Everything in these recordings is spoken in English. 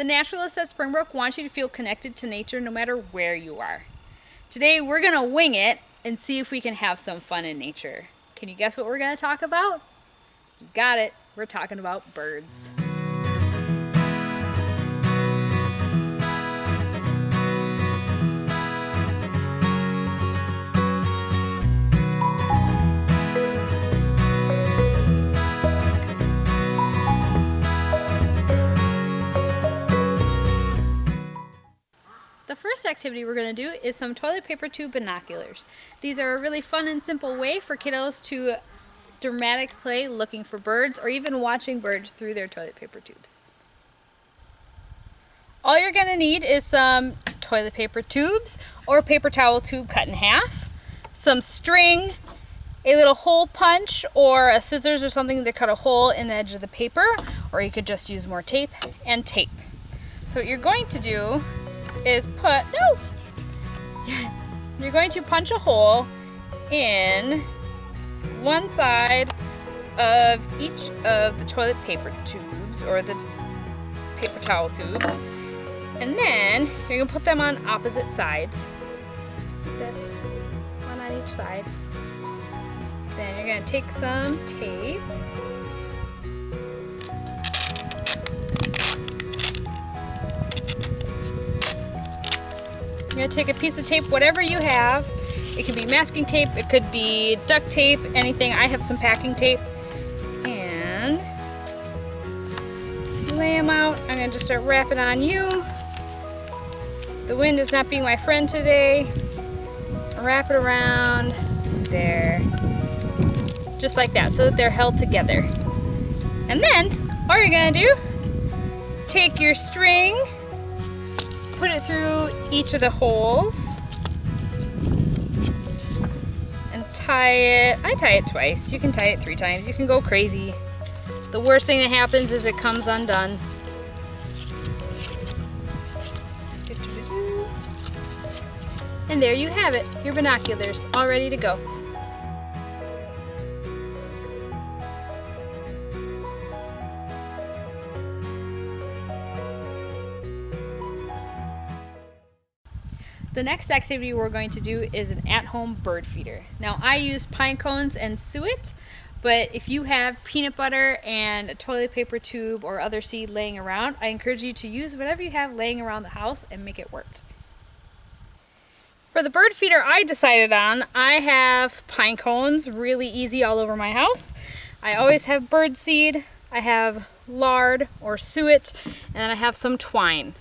The naturalists at Springbrook want you to feel connected to nature no matter where you are. Today we're going to wing it and see if we can have some fun in nature. Can you guess what we're going to talk about? You got it. We're talking about birds. The first activity we're going to do is some toilet paper tube binoculars. These are a really fun and simple way for kiddos to dramatic play looking for birds or even watching birds through their toilet paper tubes. All you're going to need is some toilet paper tubes or a paper towel tube cut in half, some string, a little hole punch or a scissors or something to cut a hole in the edge of the paper, or you could just use more tape, and tape. So what you're going to do is you're going to punch a hole in one side of each of the toilet paper tubes or the paper towel tubes, and then you're going to put them on opposite sides. That's one on each side. Then you're going to take some tape . You're going to take a piece of tape, whatever you have. It could be masking tape, it could be duct tape, anything. I have some packing tape. And lay them out. I'm going to just start wrapping on you. The wind is not being my friend today. Wrap it around there. Just like that, so that they're held together. And then, all you're going to do, take your string, put it through each of the holes and tie it. I tie it twice. You can tie it 3 times. You can go crazy. The worst thing that happens is it comes undone. And there you have it, your binoculars, all ready to go. The next activity we're going to do is an at-home bird feeder. Now I use pine cones and suet, but if you have peanut butter and a toilet paper tube or other seed laying around, I encourage you to use whatever you have laying around the house and make it work. For the bird feeder I decided on, I have pine cones really easy all over my house. I always have bird seed, I have lard or suet, and I have some twine.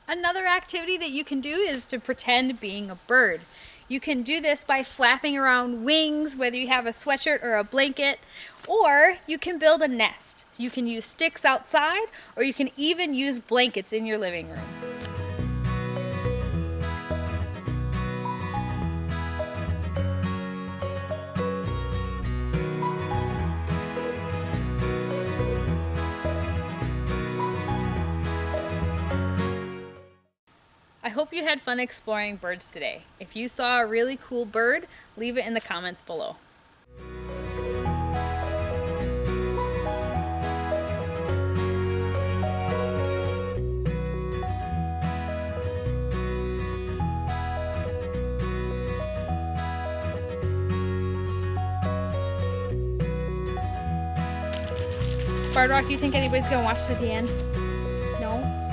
Another activity that you can do is to pretend being a bird. You can do this by flapping around wings, whether you have a sweatshirt or a blanket, or you can build a nest. You can use sticks outside, or you can even use blankets in your living room. I hope you had fun exploring birds today. If you saw a really cool bird, leave it in the comments below. Bard Rock, do you think anybody's going to watch to the end? No?